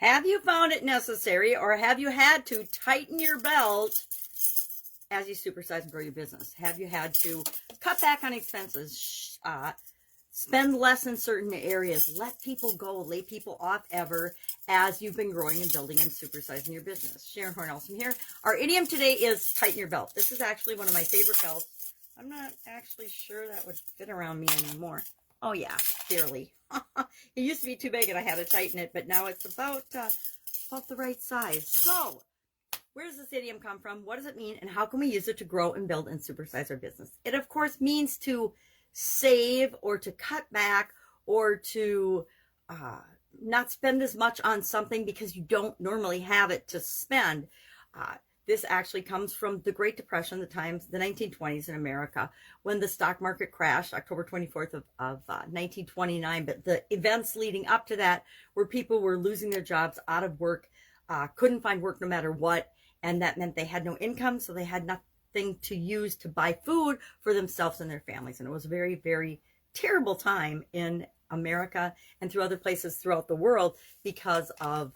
Have you found it necessary, or have you had to tighten your belt as you supersize and grow your business? Have you had to cut back on expenses, spend less in certain areas, let people go, lay people off ever as you've been growing and building and supersizing your business? Sharon Horne-Ellstrom here. Our idiom today is tighten your belt. This is actually one of my favorite belts. I'm not actually sure that would fit around me anymore. Oh yeah, barely. It used to be too big and I had to tighten it, but now it's about the right size. So, where does this idiom come from? What does it mean? And how can we use it to grow and build and supersize our business? It, of course, means to save or to cut back or to not spend as much on something because you don't normally have it to spend. This actually comes from the Great Depression, the 1920s in America, when the stock market crashed, October 24th of 1929. But the events leading up to that, where people were losing their jobs, out of work, couldn't find work no matter what, and that meant they had no income, so they had nothing to use to buy food for themselves and their families. And it was a very, very terrible time in America and through other places throughout the world because of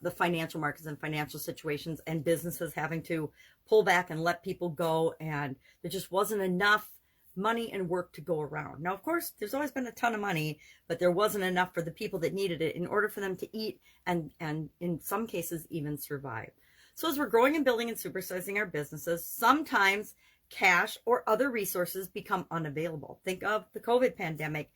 the financial markets and financial situations and businesses having to pull back and let people go. And there just wasn't enough money and work to go around. Now, of course, there's always been a ton of money, but there wasn't enough for the people that needed it in order for them to eat and in some cases even survive. So as we're growing and building and supersizing our businesses, sometimes cash or other resources become unavailable. Think of the COVID pandemic.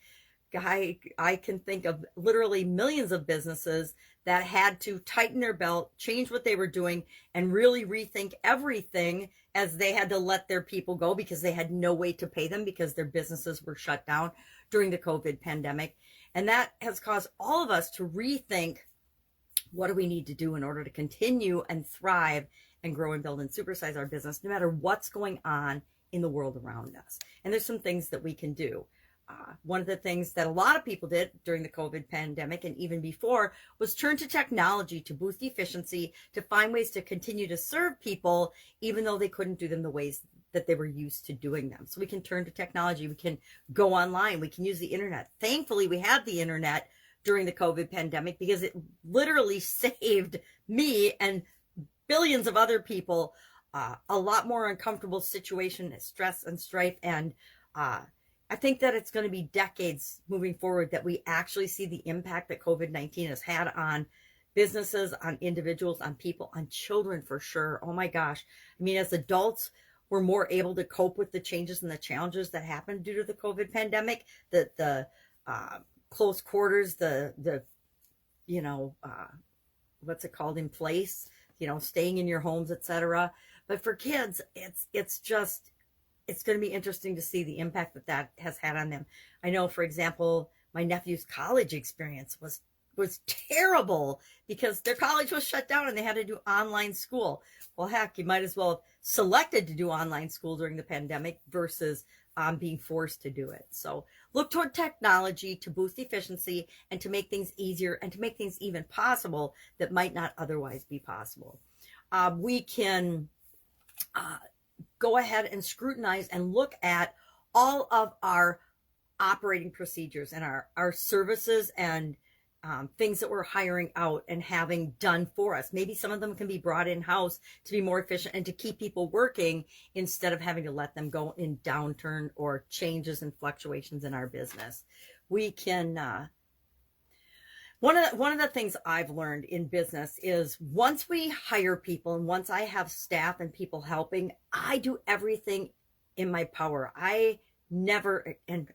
I can think of literally millions of businesses that had to tighten their belt, change what they were doing, and really rethink everything as they had to let their people go because they had no way to pay them because their businesses were shut down during the COVID pandemic. And that has caused all of us to rethink, what do we need to do in order to continue and thrive and grow and build and supersize our business, no matter what's going on in the world around us. And there's some things that we can do. One of the things that a lot of people did during the COVID pandemic and even before was turn to technology to boost efficiency, to find ways to continue to serve people, even though they couldn't do them the ways that they were used to doing them. So we can turn to technology. We can go online. We can use the internet. Thankfully, we had the internet during the COVID pandemic because it literally saved me and billions of other people a lot more uncomfortable situation, stress and strife. And I think that it's going to be decades moving forward that we actually see the impact that COVID-19 has had on businesses, on individuals, on people, on children for sure. Oh my gosh. I mean, as adults, we're more able to cope with the changes and the challenges that happened due to the COVID pandemic, the close quarters, what's it called, in place, staying in your homes, etc. But for kids, it's going to be interesting to see the impact that has had on them. I know, for example, my nephew's college experience was terrible because their college was shut down and they had to do online school. Well, heck, you might as well have selected to do online school during the pandemic versus being forced to do it. So look toward technology to boost efficiency and to make things easier and to make things even possible that might not otherwise be possible. We can go ahead and scrutinize and look at all of our operating procedures and our services and things that we're hiring out and having done for us. Maybe some of them can be brought in-house to be more efficient and to keep people working instead of having to let them go in downturn or changes and fluctuations in our business. We can one of the things I've learned in business is once we hire people and once I have staff and people helping, I do everything in my power. I never, and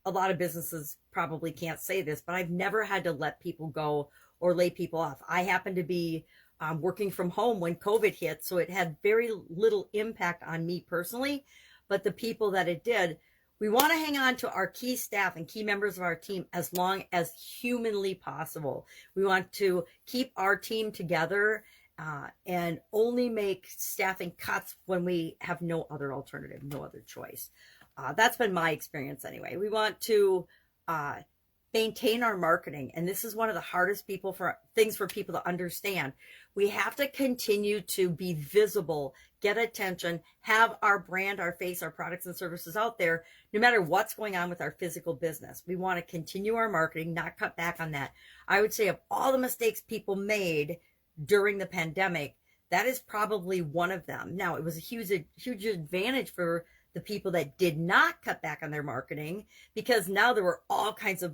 a lot of businesses probably can't say this, but I've never had to let people go or lay people off. I happen to be working from home when COVID hit, so it had very little impact on me personally, but the people that it did, we want to hang on to our key staff and key members of our team as long as humanly possible. We want to keep our team together and only make staffing cuts when we have no other alternative, no other choice. That's been my experience anyway. We want to maintain our marketing. And this is one of the hardest things for people to understand. We have to continue to be visible, get attention, have our brand, our face, our products and services out there, no matter what's going on with our physical business. We want to continue our marketing, not cut back on that. I would say of all the mistakes people made during the pandemic, that is probably one of them. Now, it was a huge advantage for the people that did not cut back on their marketing, because now there were all kinds of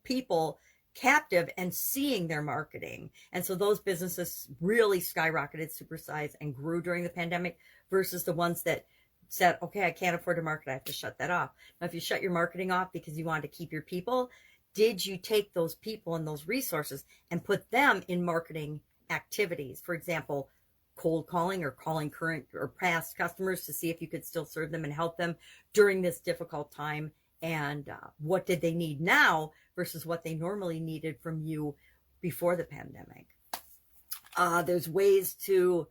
people captive and seeing their marketing. And so those businesses really skyrocketed, Supersize, and grew during the pandemic, versus the ones that said, okay, I can't afford to market, I have to shut that off. Now, if you shut your marketing off because you wanted to keep your people, did you take those people and those resources and put them in marketing activities? For example, cold calling, or calling current or past customers to see if you could still serve them and help them during this difficult time. And what did they need now versus what they normally needed from you before the pandemic? There's ways to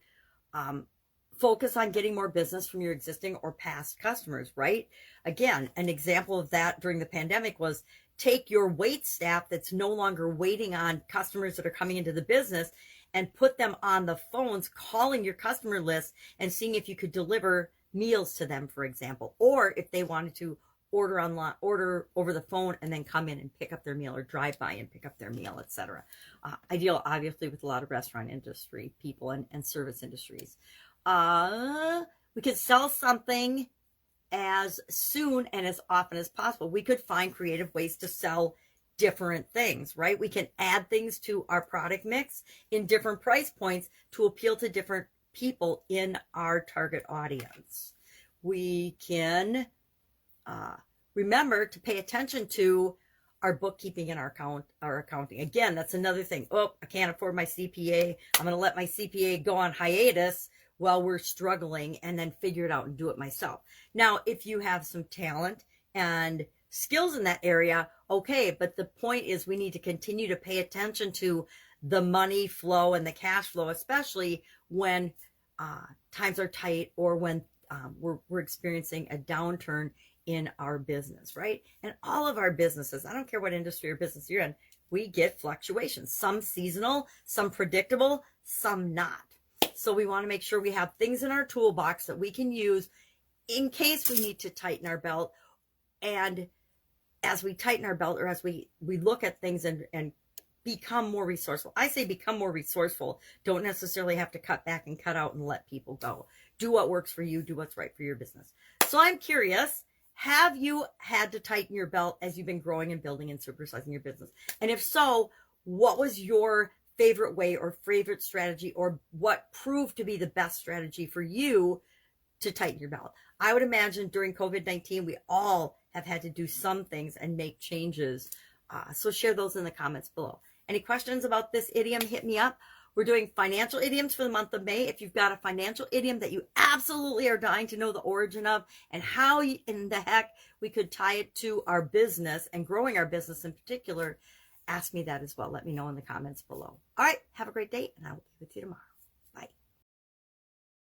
focus on getting more business from your existing or past customers, right? Again, an example of that during the pandemic was take your wait staff that's no longer waiting on customers that are coming into the business and put them on the phones, calling your customer list and seeing if you could deliver meals to them, for example, or if they wanted to order online, order over the phone, and then come in and pick up their meal, or drive by and pick up their meal, etc. I deal obviously with a lot of restaurant industry people and service industries. We could sell something as soon and as often as possible. We could find creative ways to sell different things, right? We can add things to our product mix in different price points to appeal to different people in our target audience. We can remember to pay attention to our bookkeeping and our accounting. Again, that's another thing. Oh, I can't afford my CPA. I'm going to let my CPA go on hiatus while we're struggling, and then figure it out and do it myself. Now, if you have some talent and skills in that area, okay, but the point is we need to continue to pay attention to the money flow and the cash flow, especially when times are tight, or when we're experiencing a downturn in our business, right? And all of our businesses, I don't care what industry or business you're in, we get fluctuations, some seasonal, some predictable, some not. So we want to make sure we have things in our toolbox that we can use in case we need to tighten our belt. And as we tighten our belt, or as we look at things and become more resourceful. I say become more resourceful. Don't necessarily have to cut back and cut out and let people go. Do what works for you. Do what's right for your business. So I'm curious, have you had to tighten your belt as you've been growing and building and supersizing your business? And if so, what was your favorite way or favorite strategy, or what proved to be the best strategy for you to tighten your belt? I would imagine during COVID-19, we all have had to do some things and make changes. So share those in the comments below. Any questions about this idiom, hit me up. We're doing financial idioms for the month of May. If you've got a financial idiom that you absolutely are dying to know the origin of, and how in the heck we could tie it to our business and growing our business in particular, ask me that as well. Let me know in the comments below. All right, have a great day, and I will be with you tomorrow.